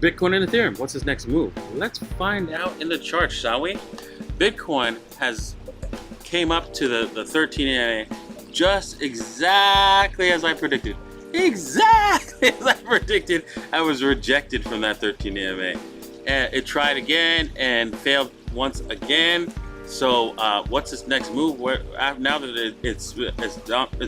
Bitcoin and Ethereum, what's his next move? Let's find out in the chart, shall we? Bitcoin has came up to the 13 EMA just exactly as I predicted. Exactly as I predicted. I was rejected from that 13 EMA. And it tried again and failed once again. So what's its next move? Now that it's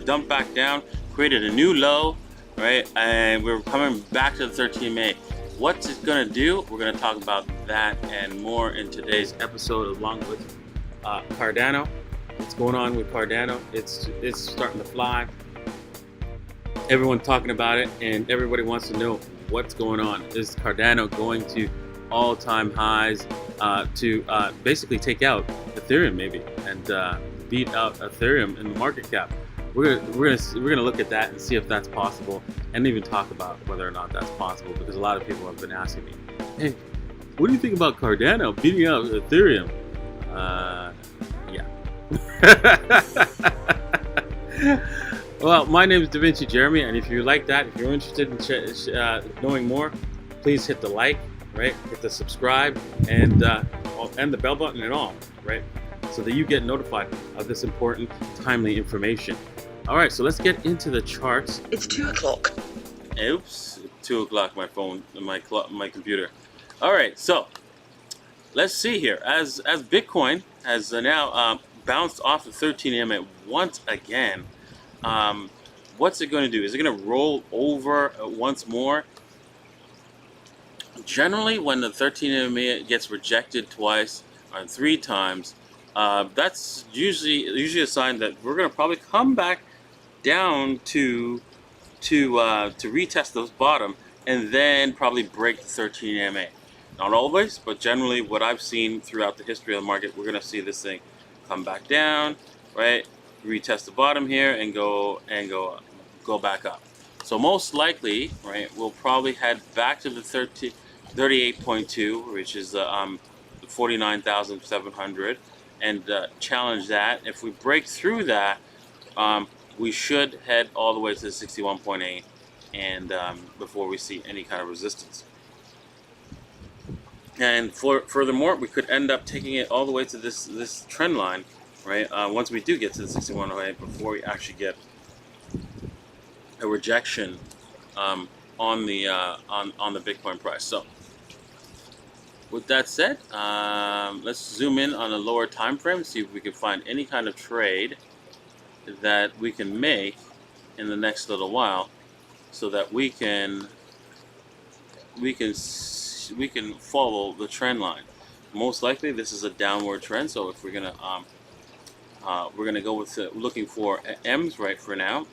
dumped back down, created a new low, right? And we're coming back to the 13 EMA. What's it gonna do? We're gonna talk about that and more in today's episode, along with Cardano. What's going on with Cardano? It's starting to fly. Everyone's talking about it, and everybody wants to know what's going on. Is Cardano going to all-time highs to basically take out Ethereum maybe and beat out Ethereum in the market cap? We're gonna look at that and see if that's possible, and even talk about whether or not that's possible, because a lot of people have been asking me, hey, what do you think about Cardano beating out Ethereum? Yeah. Well, my name is Da Vinci Jeremy, and if you like that, if you're interested in knowing more, please hit the like, right? Hit the subscribe, and the bell button and all, right? So that you get notified of this important, timely information. All right, so let's get into the charts. It's 2 o'clock. Oops, 2 o'clock. My phone, my computer. All right, so let's see here. As Bitcoin has now bounced off the 13 EMA once again. What's it going to do? Is it going to roll over once more? Generally, when the 13 EMA gets rejected twice or 3 times, that's usually a sign that we're going to probably come back down to retest those bottom, and then probably break the 13 EMA. Not always, but generally what I've seen throughout the history of the market, we're going to see this thing come back down, right? Retest the bottom here and go back up. So most likely, right, we'll probably head back to the 38.2, which is 49,700, and challenge that. If we break through that, we should head all the way to the 61.8, and before we see any kind of resistance. And furthermore, we could end up taking it all the way to this trend line, right? Once we do get to the 61.8, before we actually get a rejection on the Bitcoin price. So, with that said, let's zoom in on a lower time frame, see if we can find any kind of trade that we can make in the next little while, so that we can follow the trend line. Most likely, this is a downward trend. So if we're gonna go with looking for M's right for now.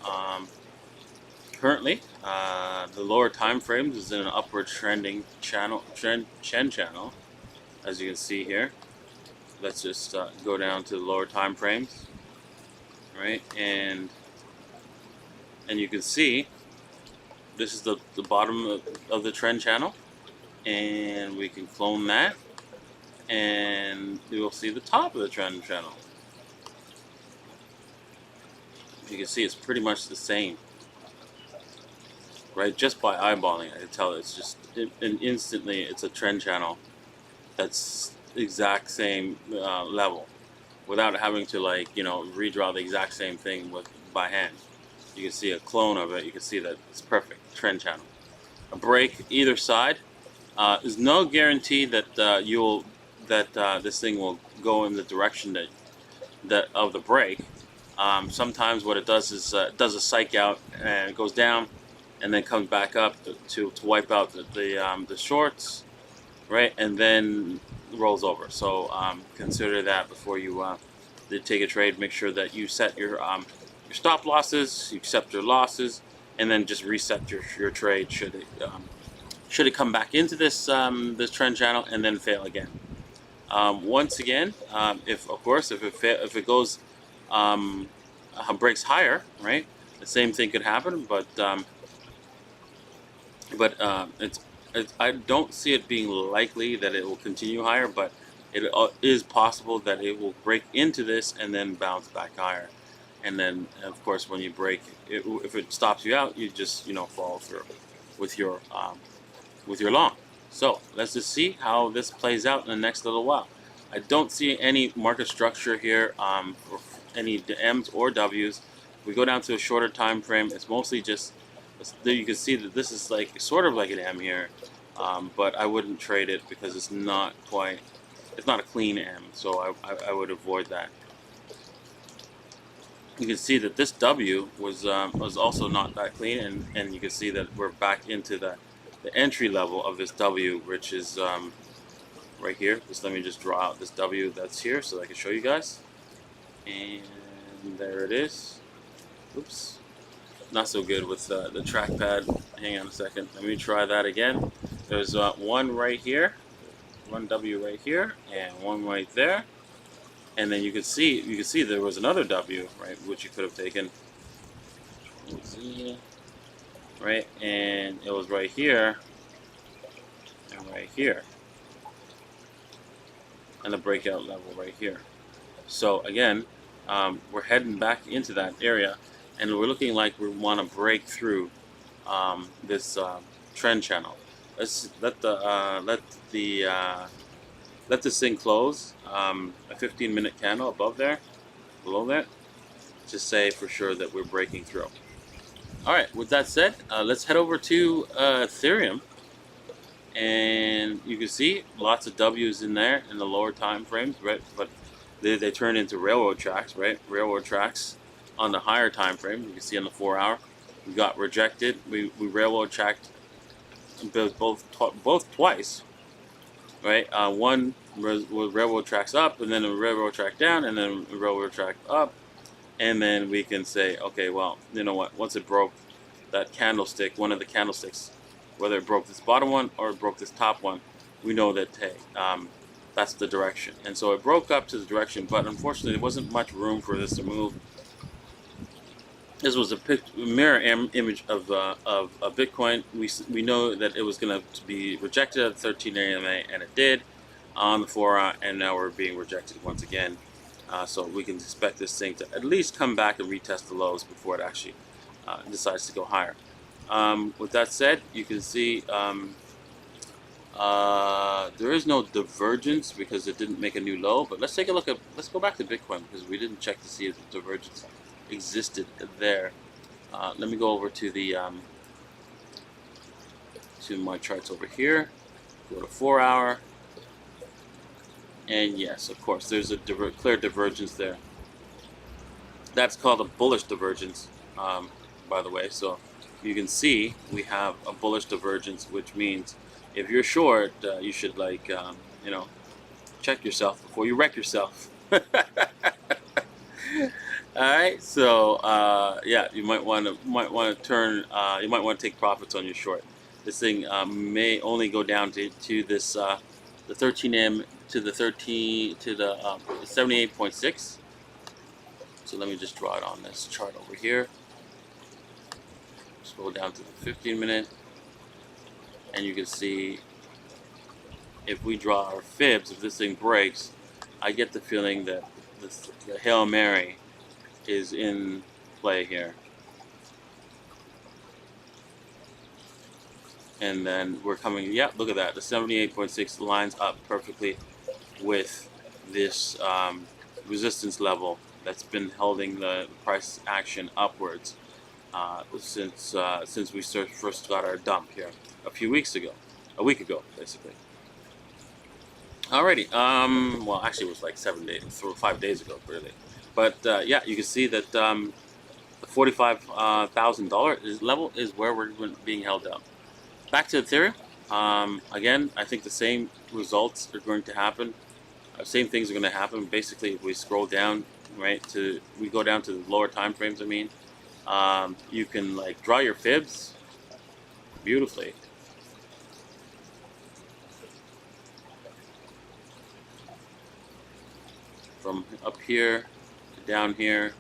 Currently, the lower time frames is in an upward trend channel, as you can see here. Let's just go down to the lower time frames, right? And you can see this is the bottom of the trend channel, and we can clone that, and you will see the top of the trend channel. You can see it's pretty much the same, right? Just by eyeballing, I can tell it's just and instantly it's a trend channel that's exact same level, without having to redraw the exact same thing by hand. You can see a clone of it. You can see that it's perfect trend channel. A break either side is no guarantee that this thing will go in the direction that of the break. Sometimes what it does is it does a psych out and it goes down, and then comes back up to wipe out the shorts, right? And then rolls over. So consider that before you take a trade. Make sure that you set your stop losses, you accept your losses, and then just reset your trade should it come back into this trend channel and then fail again. Once again, if it goes breaks higher, right? The same thing could happen, but I don't see it being likely that it will continue higher, but it is possible that it will break into this and then bounce back higher. And then, of course, when you break, if it stops you out, you just follow through with your long. So let's just see how this plays out in the next little while. I don't see any market structure here for any M's or W's. If we go down to a shorter time frame, it's mostly just, there you can see that this is like sort of like an M here, but I wouldn't trade it because it's not quite, it's not a clean M, so I would avoid that. You can see that this W was also not that clean, and you can see that we're back into the entry level of this W, which is right here. Just let me just draw out this W that's here so that I can show you guys. And there it is. Oops, not so good with the trackpad. Hang on a second. Let me try that again. There's one right here, one W right here, and one right there. And then you can see there was another W, right, which you could have taken. Right, and it was right here and right here, and the breakout level right here. So again, we're heading back into that area, and we're looking like we want to break through this trend channel. Let's let this thing close a 15-minute candle above there, below that, to say for sure that we're breaking through. All right, with that said, let's head over to Ethereum, and you can see lots of W's in there in the lower time frames, right? But they turn into railroad tracks, right? Railroad tracks on the higher time frame. You can see on the 4-hour, we got rejected. We railroad tracked both twice. Right, one was railroad tracks up, and then a railroad track down, and then a railroad track up, and then we can say, okay, well, you know what? Once it broke that candlestick, one of the candlesticks, whether it broke this bottom one or it broke this top one, we know that, hey, that's the direction. And so it broke up to the direction, but unfortunately, there wasn't much room for this to move. This was a mirror image of Bitcoin. We know that it was going to be rejected at 13 AMA, and it did on the 4-hour, and now we're being rejected once again. So we can expect this thing to at least come back and retest the lows before it actually decides to go higher. With that said, you can see there is no divergence because it didn't make a new low. But let's take a look at, let's go back to Bitcoin because we didn't check to see if the divergence existed there. Let me go over to the to my charts over here. Go to 4-hour, and yes, of course, there's a clear divergence there. That's called a bullish divergence, by the way. So you can see we have a bullish divergence, which means if you're short, you should, like, you know, check yourself before you wreck yourself. All right, so yeah, you might want to turn. You might want to take profits on your short. This thing may only go down to this the 13M to the 78.6. So let me just draw it on this chart over here. Scroll down to the 15-minute, and you can see if we draw our fibs, if this thing breaks, I get the feeling that the Hail Mary is in play here. And then we're coming, yeah, look at that. The 78.6 lines up perfectly with this resistance level that's been holding the price action upwards since we first got our dump here a week ago, basically. Alrighty, well, actually it was like 5 days ago, really. But yeah, you can see that the $45,000 level is where we're being held up. Back to Ethereum. Again, I think the same results are going to happen. Same things are going to happen. Basically, if we scroll down, right, we go down to the lower time frames. I mean, you can, like, draw your fibs beautifully. From up here to down here.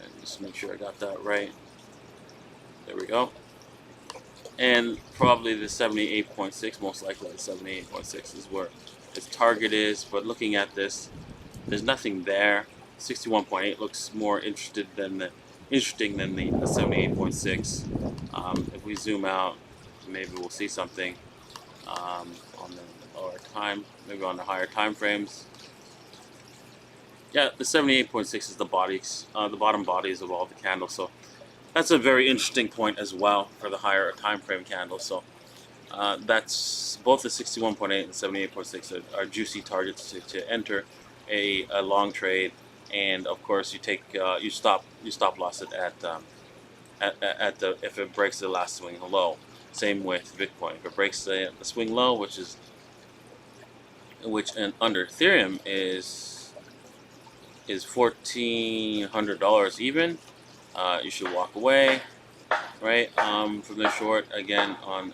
And just make sure I got that right. There we go. And probably the 78.6, most likely the 78.6 is where its target is. But looking at this, there's nothing there. 61.8 looks more interested than interesting than the 78.6. If we zoom out, maybe we'll see something on the lower time, maybe on the higher time frames. Yeah, the 78.6 is the bodies, the bottom bodies of all the candles. So that's a very interesting point as well for the higher time frame candles. So that's both the 61.8 and 78.6 are juicy targets to enter a long trade. And of course, you take you stop loss it at the if it breaks the last swing low. Same with Bitcoin. If it breaks the swing low, which under Ethereum is $1,400 even, you should walk away, right? From the short. Again, on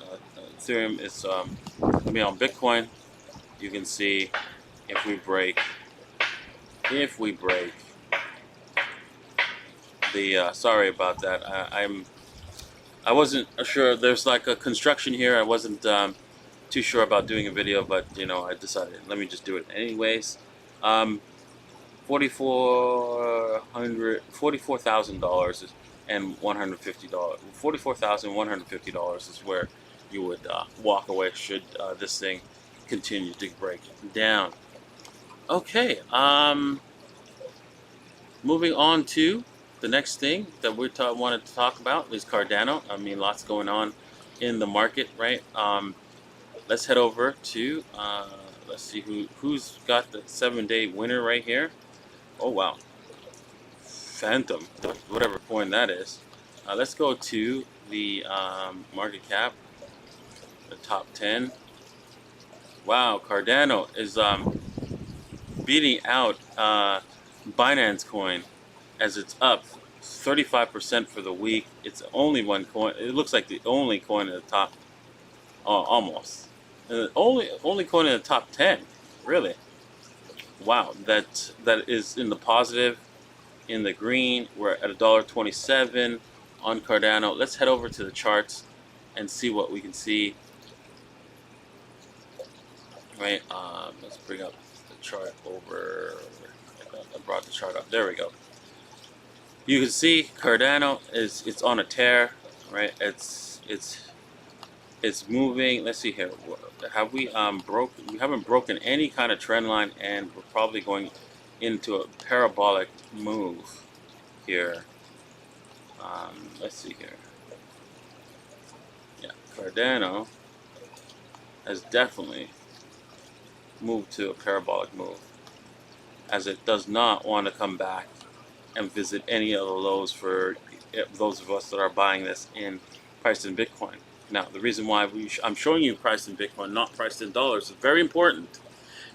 Ethereum, it's on Bitcoin, you can see if we break the sorry about that. I wasn't sure. There's like a construction here. I wasn't too sure about doing a video, but you know, I decided let me just do it anyways. $44,000 and $150. $44,150 is where you would walk away should this thing continue to break down. Okay. Moving on to the next thing that we wanted to talk about is Cardano. I mean, lots going on in the market, right? Let's head over to let's see who's got the 7-day winner right here. Oh wow, Phantom, whatever coin that is. Let's go to the market cap, the top 10. Wow, Cardano is beating out Binance coin as it's up 35% for the week. It's only one coin. It looks like the only coin at the top, almost. The only coin in the top 10, really. Wow, that is in the positive, in the green. We're at $1.27 on Cardano. Let's head over to the charts and see what we can see. Right, let's bring up the chart over. I brought the chart up. There we go. You can see Cardano it's on a tear, right? It's moving. Let's see here. Have we broken? We haven't broken any kind of trend line, and we're probably going into a parabolic move here. Let's see here. Yeah, Cardano has definitely moved to a parabolic move, as it does not want to come back and visit any of the lows for those of us that are buying this priced in Bitcoin. Now, the reason why I'm showing you priced in Bitcoin, not priced in dollars, is very important,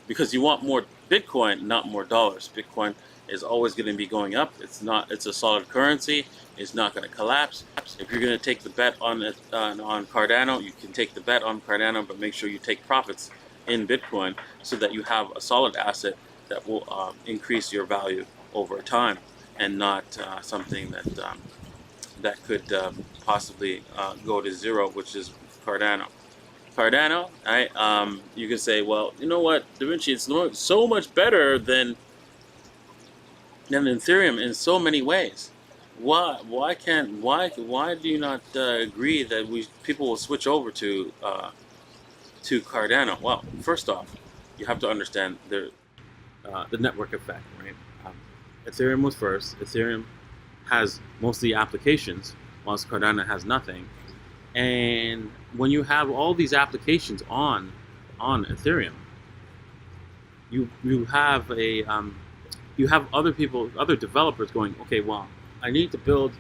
because you want more Bitcoin, not more dollars. Bitcoin is always going to be going up. It's a solid currency. It's not going to collapse. If you're going to take the bet on Cardano, you can take the bet on Cardano, but make sure you take profits in Bitcoin so that you have a solid asset that will increase your value over time, and not something that could possibly go to zero, which is Cardano. Cardano, you can say, well, you know what, Da Vinci, it's so much better than Ethereum in so many ways. Why do you not agree that people will switch over to Cardano? Well, first off, you have to understand the network effect, right? Ethereum was first. Ethereum has most of the applications, whilst Cardano has nothing. And when you have all these applications on Ethereum, you have other developers going, okay, well, I need to build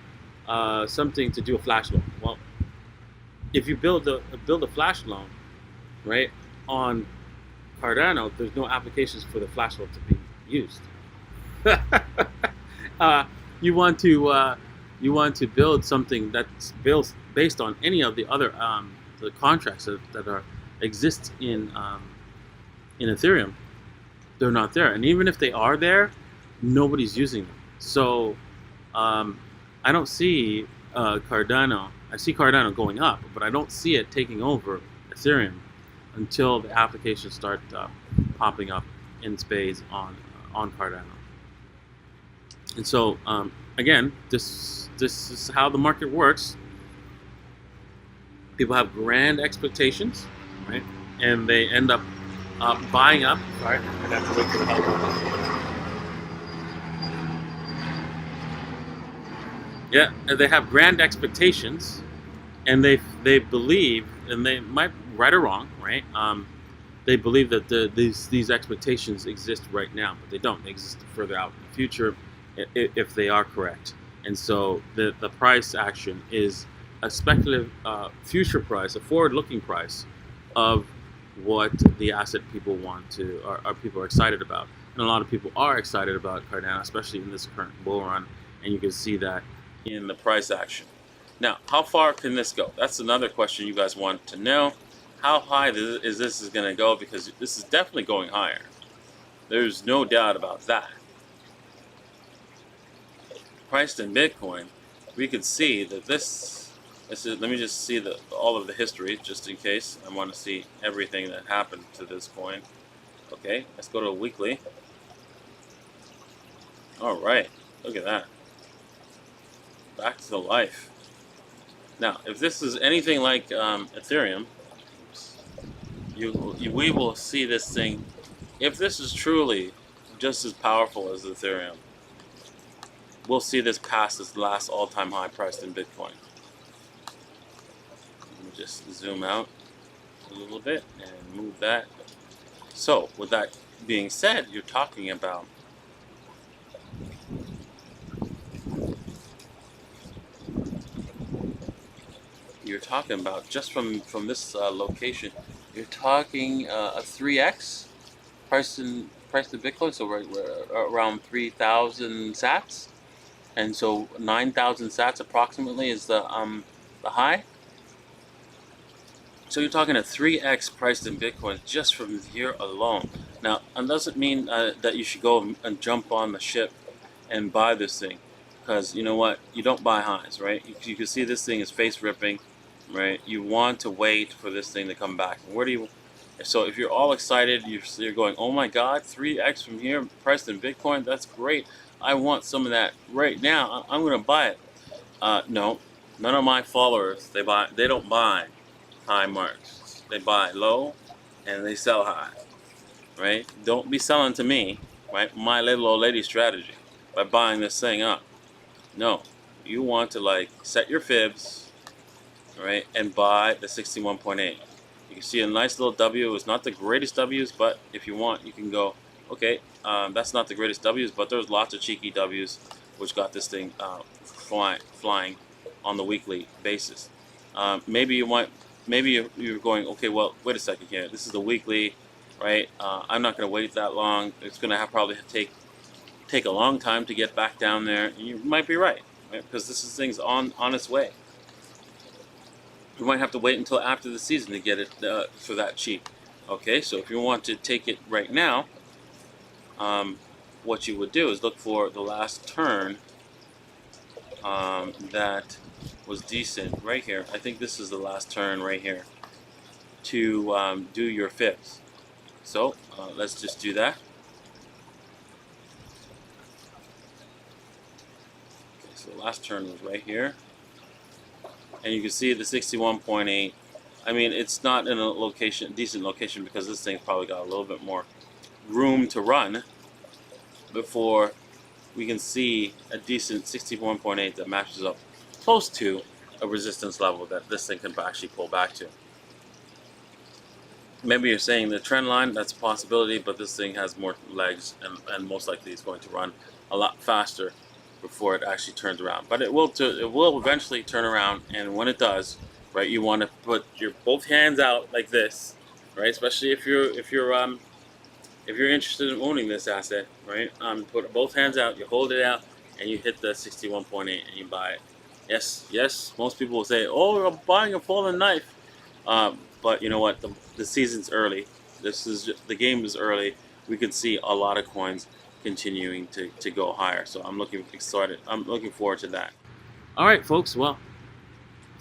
something to do a flash loan. Well, if you build a flash loan, right, on Cardano, there's no applications for the flash loan to be used. You want to build something that's based on any of the other the contracts that exist in Ethereum. They're not there, and even if they are there, nobody's using them. So I don't see Cardano. I see Cardano going up, but I don't see it taking over Ethereum until the applications start popping up in spades on Cardano. And so again, this is how the market works. People have grand expectations, right? And they end up buying up. Sorry, I have to wait for the help. Yeah, they have grand expectations, and they believe, and they might right or wrong, right? They believe that these expectations exist right now, but they don't. They exist further out in the future, if they are correct. And so the price action is a speculative future price, a forward-looking price of what the asset people want to, or people are excited about. And a lot of people are excited about Cardano, especially in this current bull run, and you can see that in the price action. Now, how far can this go? That's another question you guys want to know. How high is this going to go? Because this is definitely going higher. There's no doubt about that. Priced in Bitcoin, we could see that this is, let me just see all of the history, just in case. I want to see everything that happened to this coin. Okay, let's go to a weekly. All right, look at that. Back to life. Now, if this is anything like Ethereum, we will see this thing. If this is truly just as powerful as Ethereum, we'll see this pass this last all-time high priced in Bitcoin. Let me just zoom out a little bit and move that. So, with that being said, you're talking about just from this location, you're talking a 3x price in Bitcoin, so we're around 3,000 sats, and so 9,000 sats approximately is the high. So you're talking a 3x priced in Bitcoin just from here alone. Now, it doesn't mean that you should go and jump on the ship and buy this thing, because you know what? You don't buy highs, right? You can see this thing is face ripping, right? You want to wait for this thing to come back. Where do you? So if you're all excited, you're going, oh my God, 3x from here, priced in Bitcoin. That's great. I want some of that right now. I'm going to buy it. No, none of my followers they don't buy high marks. They buy low and they sell high, right? Don't be selling to me, right? My little old lady strategy by buying this thing up. No, you want to like set your fibs, right, and buy the 61.8. You can see a nice little W. It's not the greatest W's, but if you want, you can go, okay, that's not the greatest W's, but there's lots of cheeky W's which got this thing flying on the weekly basis. Maybe you're going, okay, well, wait a second here. This is the weekly, right? I'm not going to wait that long. It's going to probably take a long time to get back down there. And you might be right, because this thing's on its way. You might have to wait until after the season to get it for that cheap. Okay, so if you want to take it right now, what you would do is look for the last turn that was decent right here. I think this is the last turn right here to do your fibs. So let's just do that. Okay, so the last turn was right here. And you can see the 61.8. I mean, it's not in a decent location, because this thing's probably got a little bit more room to run before we can see a decent 61.8 that matches up close to a resistance level that this thing can actually pull back to. Maybe you're saying the trend line, that's a possibility, but this thing has more legs, and most likely it's going to run a lot faster before it actually turns around. But it will eventually turn around, and when it does, right, you want to put your both hands out like this, right? Especially if you're interested in owning this asset, right? Put both hands out, you hold it out, and you hit the 61.8 and you buy it. Yes, most people will say, oh, I'm buying a fallen knife. But you know what? The season's early. The game is early. We can see a lot of coins continuing to go higher. So I'm looking forward to that. All right, folks. Well,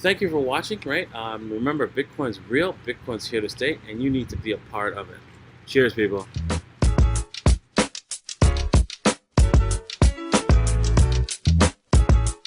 thank you for watching. Right? Remember, Bitcoin's real. Bitcoin's here to stay, and you need to be a part of it. Cheers, people.